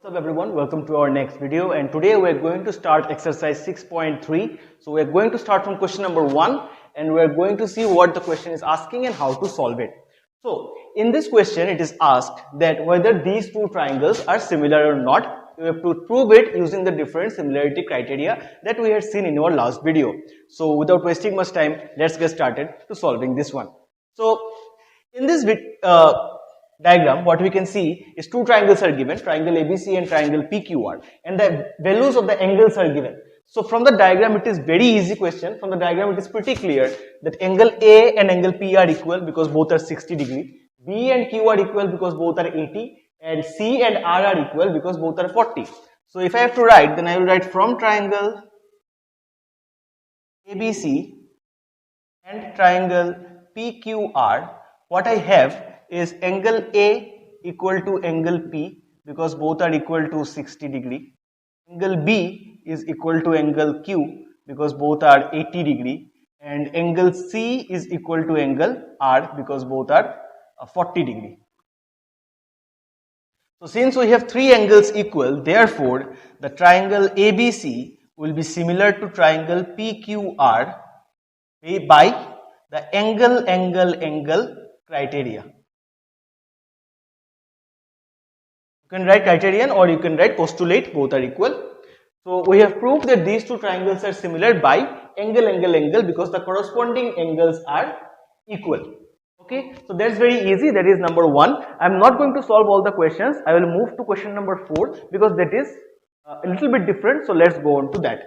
What's up everyone, welcome to our next video, and today we are going to start exercise 6.3. So we are going to start from question number 1 and we are going to see what the question is asking and how to solve it. So in this question it is asked that whether these two triangles are similar or not. You have to prove it using the different similarity criteria that we had seen in our last video. So without wasting much time, let's get started to solving this one. So in this diagram, what we can see is two triangles are given, triangle ABC and triangle PQR, and the values of the angles are given. So from the diagram it is very easy question. From the diagram it is pretty clear that angle A and angle P are equal because both are 60 degree, B and Q are equal because both are 80, and C and R are equal because both are 40. So if I have to write, then I will write from triangle ABC and triangle PQR, what I have is angle A equal to angle P because both are equal to 60 degree. Angle B is equal to angle Q because both are 80 degree, and angle C is equal to angle R because both are 40 degree. So since we have three angles equal, therefore the triangle ABC will be similar to triangle PQR by the angle criteria. You can write criterion or you can write postulate, both are equal. So we have proved that these two triangles are similar by angle because the corresponding angles are equal. Okay, so that's very easy. That is number 1. I'm not going to solve all the questions. I will move to question number 4 because that is a little bit different. So let's go on to that.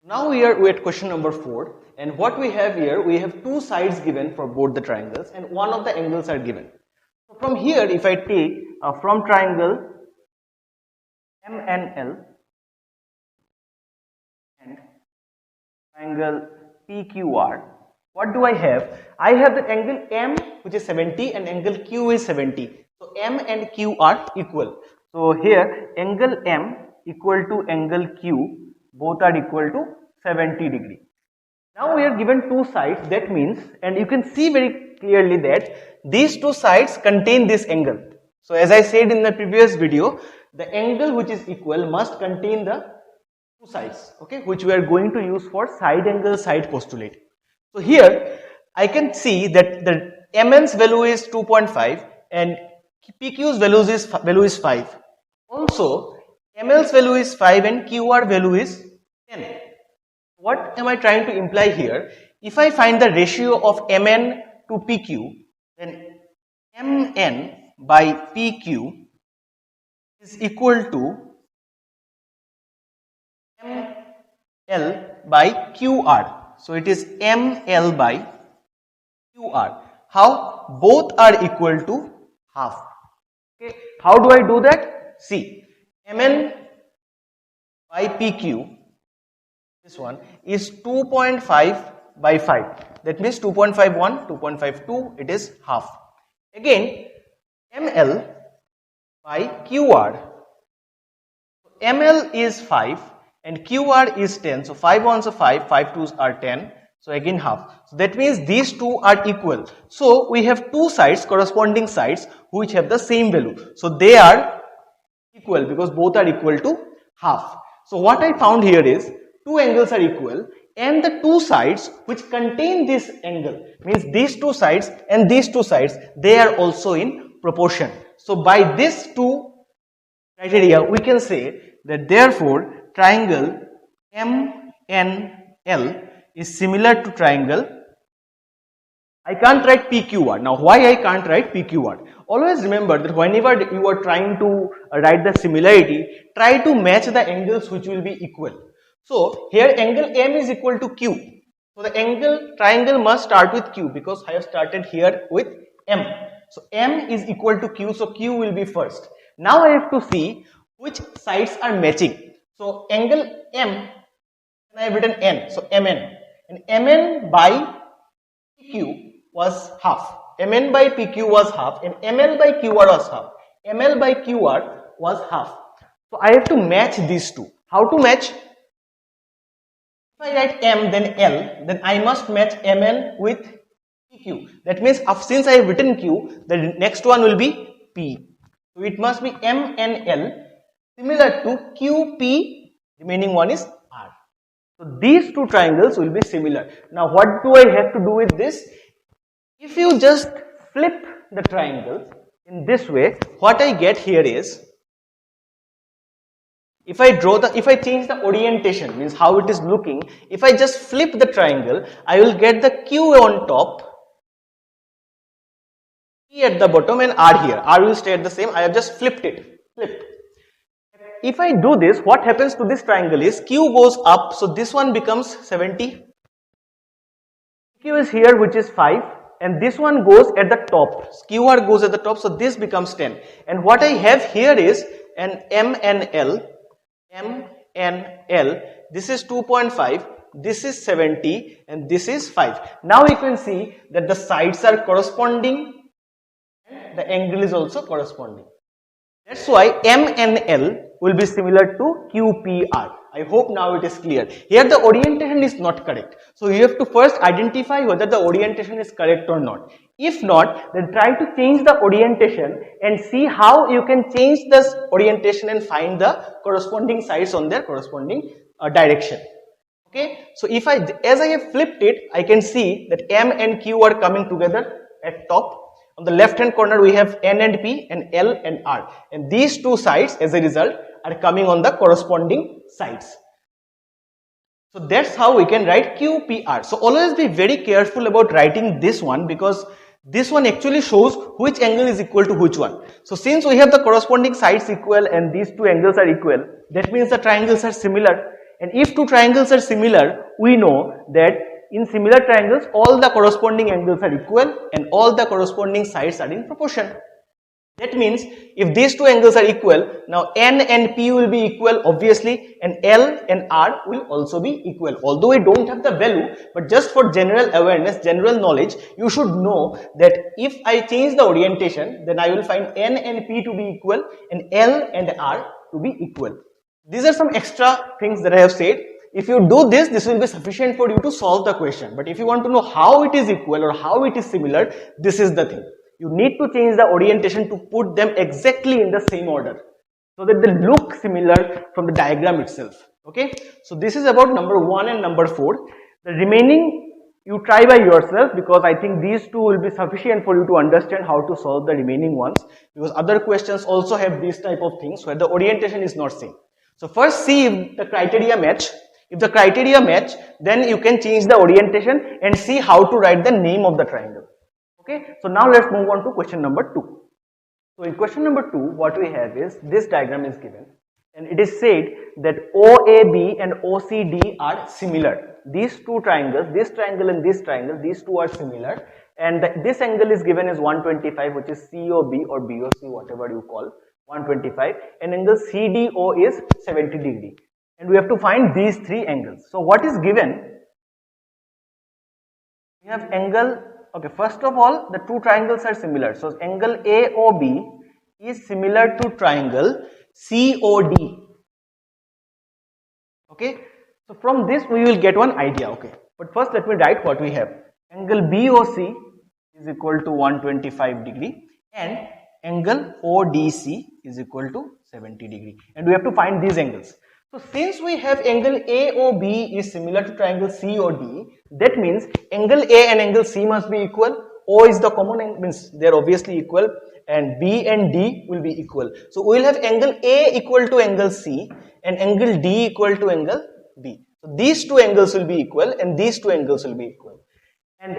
Now we are at question number 4, and what we have here, we have two sides given for both the triangles and one of the angles are given. So from here, if I take from triangle MNL and triangle PQR, what do I have? I have the angle M, which is 70, and angle Q is 70. So M and Q are equal. So here angle M equal to angle Q, both are equal to 70 degree. Now we are given two sides, that means, and you can see very clearly that these two sides contain this angle. So as I said in the previous video, the angle which is equal must contain the two sides, okay, which we are going to use for side angle side postulate. So here I can see that the MN's value is 2.5 and PQ's value is 5. Also ML's value is 5 and QR value is 10. What am I trying to imply here? If I find the ratio of MN to PQ, then MN by PQ is equal to ML by QR. So it is ML by QR. How? Both are equal to half. Okay. How do I do that? See, MN by PQ, this one is 2.5 by 5. That means 2.51, 2.52, it is half. Again, ML by QR. ML is 5 and QR is 10. So 5 ones are 5, 5 twos are 10. So again half. So that means these two are equal. So we have two sides, corresponding sides, which have the same value. So they are equal because both are equal to half. So what I found here is two angles are equal and the two sides which contain this angle, means these two sides and these two sides, they are also in proportion. So by these two criteria we can say that therefore triangle MNL is similar to triangle. I can't write PQR. Now why I can't write PQR? Always remember that whenever you are trying to write the similarity, try to match the angles which will be equal. So here angle M is equal to Q. So the triangle must start with Q because I have started here with M. So M is equal to Q, so Q will be first. Now I have to see which sides are matching. So angle M, I have written N, so MN, and MN by PQ was half. MN by PQ was half and ML by QR was half. ML by QR was half. So I have to match these two. How to match? If I write M then L, then I must match MN with PQ. That means since I have written Q, the next one will be P. So it must be M and L. similar to QP, remaining one is R. So these two triangles will be similar. Now what do I have to do with this? If you just flip the triangle in this way, what I get here is, if I change the orientation, means how it is looking, if I just flip the triangle, I will get the Q on top, P at the bottom and R here. R will stay at the same. I have just flipped it. If I do this, what happens to this triangle is Q goes up, so this one becomes 70. Q is here, which is 5, and this one goes at the top. QR goes at the top, so this becomes 10. And what I have here is an M and L. This is 2.5, this is 70, and this is 5. Now you can see that the sides are corresponding, the angle is also corresponding. That's why M and L will be similar to QPR. I hope now it is clear. Here the orientation is not correct. So you have to first identify whether the orientation is correct or not. If not, then try to change the orientation and see how you can change this orientation and find the corresponding sides on their corresponding direction. Okay. So if as I have flipped it, I can see that M and Q are coming together at top. On the left hand corner we have N and P and L and R, and these two sides as a result are coming on the corresponding sides. So that's how we can write QPR. So always be very careful about writing this one, because this one actually shows which angle is equal to which one. So since we have the corresponding sides equal and these two angles are equal, that means the triangles are similar. And if two triangles are similar, we know that in similar triangles, all the corresponding angles are equal and all the corresponding sides are in proportion. That means if these two angles are equal, now N and P will be equal obviously, and L and R will also be equal. Although we don't have the value, but just for general awareness, general knowledge, you should know that if I change the orientation, then I will find N and P to be equal and L and R to be equal. These are some extra things that I have said. If you do this, this will be sufficient for you to solve the question. But if you want to know how it is equal or how it is similar, this is the thing. You need to change the orientation to put them exactly in the same order, so that they look similar from the diagram itself. Okay. So this is about number 1 and number 4. The remaining you try by yourself, because I think these two will be sufficient for you to understand how to solve the remaining ones, because other questions also have these type of things where the orientation is not same. So first see if the criteria match. If the criteria match, then you can change the orientation and see how to write the name of the triangle. Okay, so now let's move on to question number 2. So in question number 2, what we have is this diagram is given, and it is said that OAB and OCD are similar. These two triangles, this triangle and this triangle, these two are similar, and this angle is given as 125, which is COB or BOC, whatever you call, 125, and angle CDO is 70 degree. And we have to find these three angles. So what is given? We have angle, okay, first of all, the two triangles are similar. So angle AOB is similar to triangle COD. Okay, so from this we will get one idea. Okay, but first let me write what we have. Angle BOC is equal to 125 degree and angle ODC is equal to 70 degree. And we have to find these angles. So since we have angle AOB is similar to triangle COD, that means angle A and angle C must be equal. O is the common angle, means they are obviously equal, and B and D will be equal. So we will have angle A equal to angle C and angle D equal to angle B. So these two angles will be equal and these two angles will be equal. And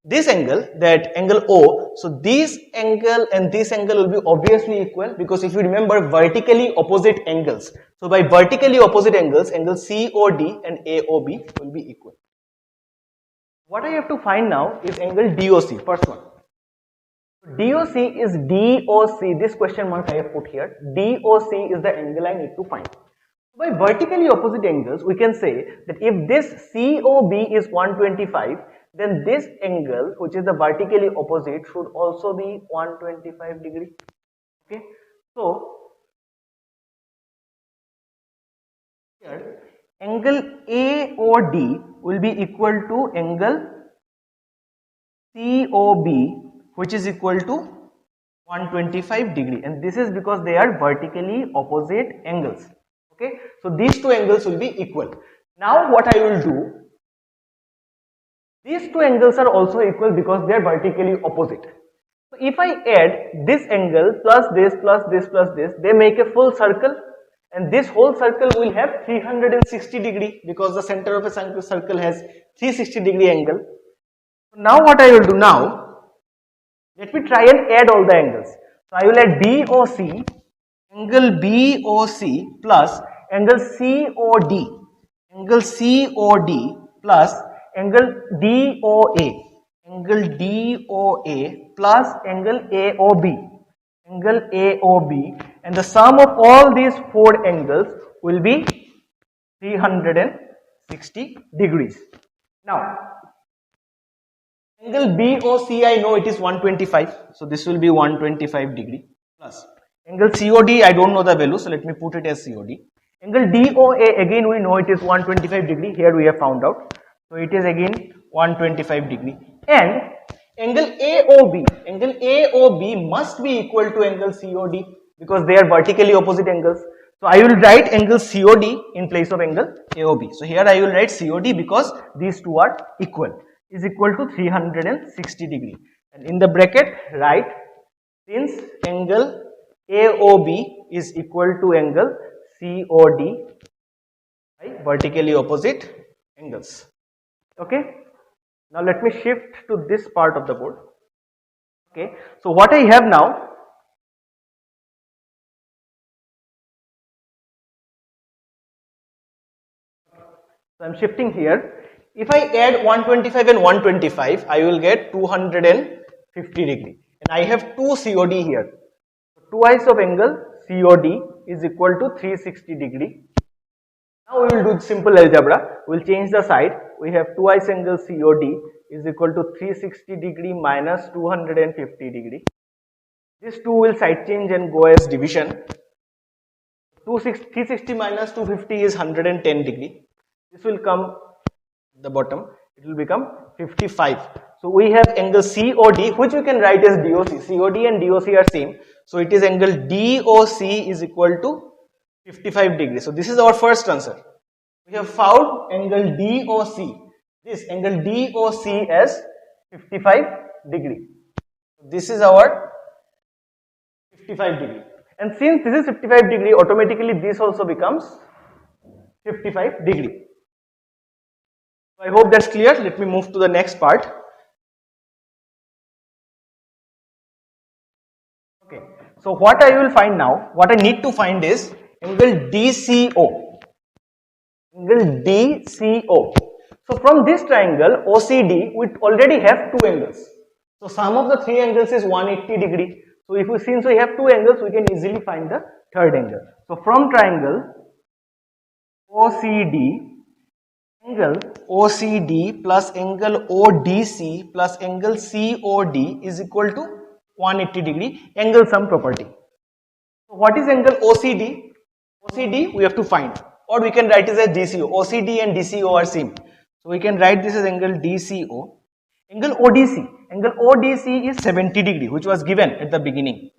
this angle, that angle O, so this angle and this angle will be obviously equal, because if you remember vertically opposite angles. So by vertically opposite angles, angle COD and AOB will be equal. What I have to find now is angle DOC, first one. DOC is DOC, this question mark I have put here. DOC is the angle I need to find. By vertically opposite angles, we can say that if this COB is 125, then this angle, which is the vertically opposite, should also be 125 degree. Okay, so here angle AOD will be equal to angle COB, which is equal to 125 degree, and this is because they are vertically opposite angles. Okay, so these two angles will be equal. Now what I will do, these two angles are also equal because they are vertically opposite. So if I add this angle plus this plus this plus this, they make a full circle, and this whole circle will have 360 degree because the center of a circle has 360 degree angle. So now what I will do now, let me try and add all the angles. So I will add BOC, angle BOC plus angle COD, angle COD plus angle DOA, angle DOA plus angle AOB, angle AOB, and the sum of all these four angles will be 360 degrees. Now, angle BOC, I know it is 125, so this will be 125 degree plus angle COD, I don't know the value, so let me put it as COD. Angle DOA, again we know it is 125 degree, here we have found out, so it is again 125 degree, and angle AOB must be equal to angle COD because they are vertically opposite angles. So I will write angle COD in place of angle AOB. So here I will write COD because these two are equal, is equal to 360 degree, and in the bracket write, since angle AOB is equal to angle COD by vertically opposite angles. Okay, now let me shift to this part of the board. Okay, so what I have now, so I am shifting here. If I add 125 and 125, I will get 250 degree, and I have two COD here. Twice of angle COD is equal to 360 degree. Now we will do simple algebra. We will change the side. We have twice angle COD is equal to 360 degree minus 250 degree. These two will side change and go as division. 360 minus 250 is 110 degree. This will come at the bottom. It will become 55. So we have angle COD, which we can write as DOC. COD and DOC are same. So it is angle DOC is equal to 55 degrees. So this is our first answer. We have found angle DOC. This angle DOC as 55 degree. This is our 55 degree. And since this is 55 degree, automatically this also becomes 55 degree. So I hope that's clear. Let me move to the next part. Okay. So what I will find now, what I need to find is angle DCO. Angle DCO. So from this triangle OCD, we already have two angles. So sum of the three angles is 180 degree. So if we, since we have two angles, we can easily find the third angle. So from triangle OCD, angle OCD plus angle ODC plus angle COD is equal to 180 degree, angle sum property. So what is angle OCD? OCD we have to find, or we can write it as DCO. OCD and DCO are same. So we can write this as angle DCO. Angle ODC. Angle ODC is 70 degree, which was given at the beginning.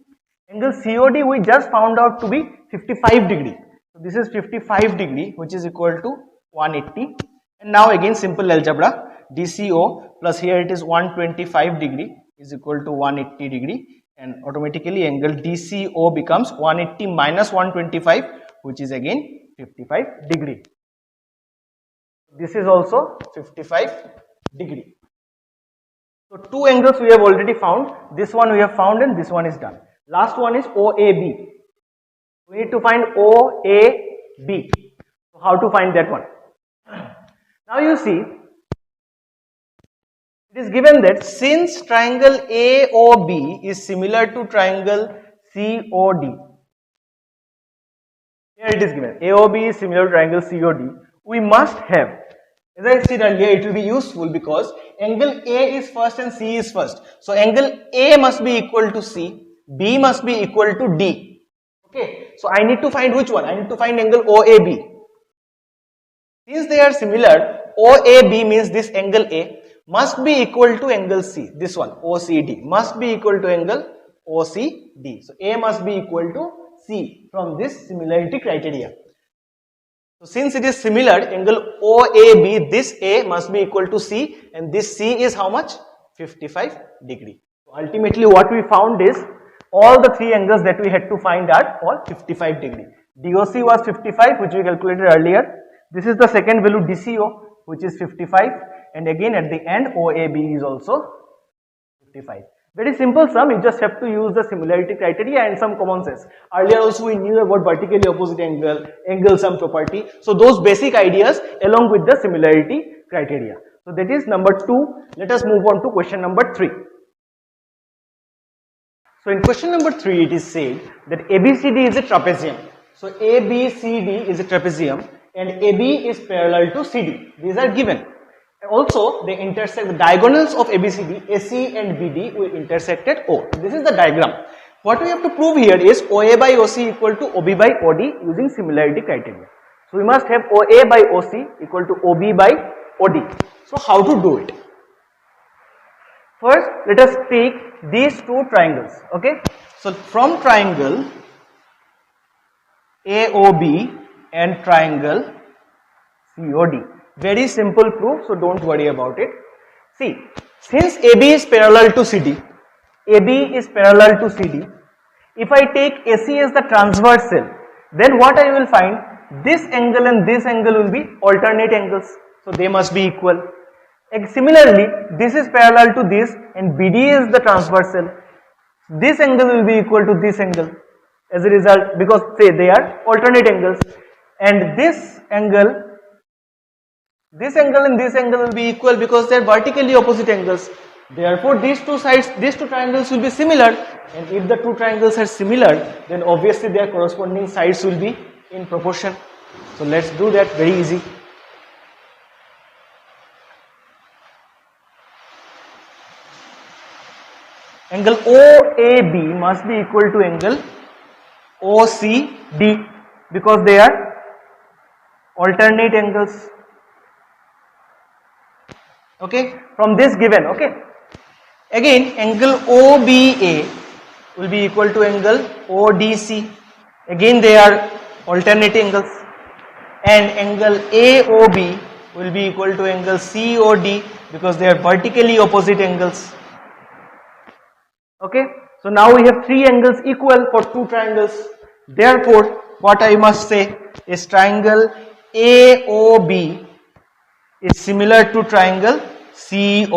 Angle COD we just found out to be 55 degree. So this is 55 degree, which is equal to 180. And now again simple algebra, DCO plus here it is 125 degree is equal to 180 degree, and automatically angle DCO becomes 180 minus 125, which is again 55 degree. This is also 55 degree. So two angles we have already found. This one we have found and this one is done. Last one is OAB. We need to find OAB. So how to find that one? Now you see, it is given that since triangle AOB is similar to triangle COD, here it is given, AOB is similar to triangle COD, we must have, as I said earlier, it will be useful because angle A is first and C is first. So angle A must be equal to C, B must be equal to D. Okay, so I need to find which one? I need to find angle OAB. Since they are similar, OAB means this angle A must be equal to angle C. This one, OCD, must be equal to angle OCD. So A must be equal to C from this similarity criteria. So since it is similar, angle OAB, this A must be equal to C, and this C is how much? 55 degree. So ultimately what we found is all the three angles that we had to find are all 55 degree. DOC was 55, which we calculated earlier. This is the second value DCO, which is 55, and again at the end OAB is also 55. Very simple sum, you just have to use the similarity criteria and some common sense. Earlier also we knew about vertically opposite angle, angle sum property. So those basic ideas along with the similarity criteria. So that is number 2. Let us move on to question number 3. So in question number 3 it is said that ABCD is a trapezium. So ABCD is a trapezium and AB is parallel to CD. These are given. Also, they intersect the diagonals of ABCD, AC and BD will intersect at O. This is the diagram. What we have to prove here is OA by OC equal to OB by OD using similarity criteria. So we must have OA by OC equal to OB by OD. So how to do it? First, let us take these two triangles. Okay. So from triangle AOB and triangle COD. Very simple proof, so don't worry about it. See, since AB is parallel to CD, AB is parallel to CD, if I take AC as the transversal, then what I will find, this angle and this angle will be alternate angles, so they must be equal. And similarly, this is parallel to this and BD is the transversal, this angle will be equal to this angle as a result, because say they are alternate angles, and this angle and this angle will be equal because they are vertically opposite angles. Therefore, these two sides, these two triangles will be similar, and if the two triangles are similar, then obviously their corresponding sides will be in proportion. So let's do that, very easy. Angle OAB must be equal to angle OCD because they are alternate angles. Okay, from this given, okay. Again, angle OBA will be equal to angle ODC. Again, they are alternate angles. And angle AOB will be equal to angle COD because they are vertically opposite angles. Okay, so now we have three angles equal for two triangles. Therefore, what I must say is triangle AOB is similar to triangle COD.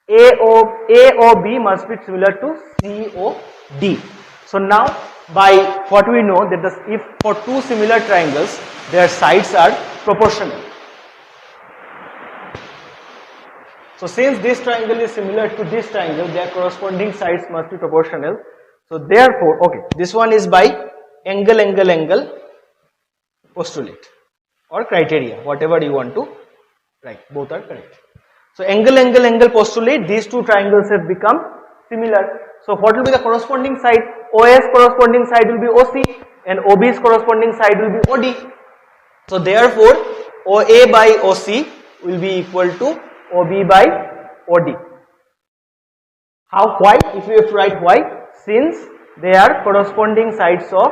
AOB must be similar to COD. So now, by what we know that if for two similar triangles, their sides are proportional. So since this triangle is similar to this triangle, their corresponding sides must be proportional. So therefore, okay, this one is by angle postulate or criteria, whatever you want to write, both are correct. So angle postulate, these two triangles have become similar. So what will be the corresponding side? OA's corresponding side will be OC and OB's corresponding side will be OD. So therefore, OA by OC will be equal to OB by OD. How? Why? If you have to write why, since they are corresponding sides of,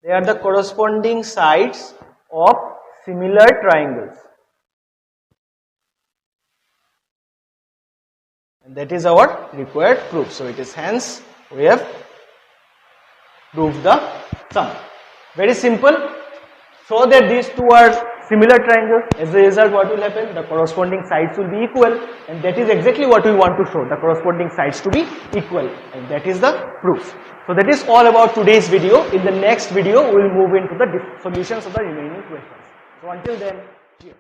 they are the corresponding sides of similar triangles. And that is our required proof. So it is hence we have proved the sum. Very simple. Show that these two are similar triangles. As a result, what will happen? The corresponding sides will be equal, and that is exactly what we want to show, the corresponding sides to be equal, and that is the proof. So that is all about today's video. In the next video, we will move into the solutions of the remaining questions. So until then, cheers.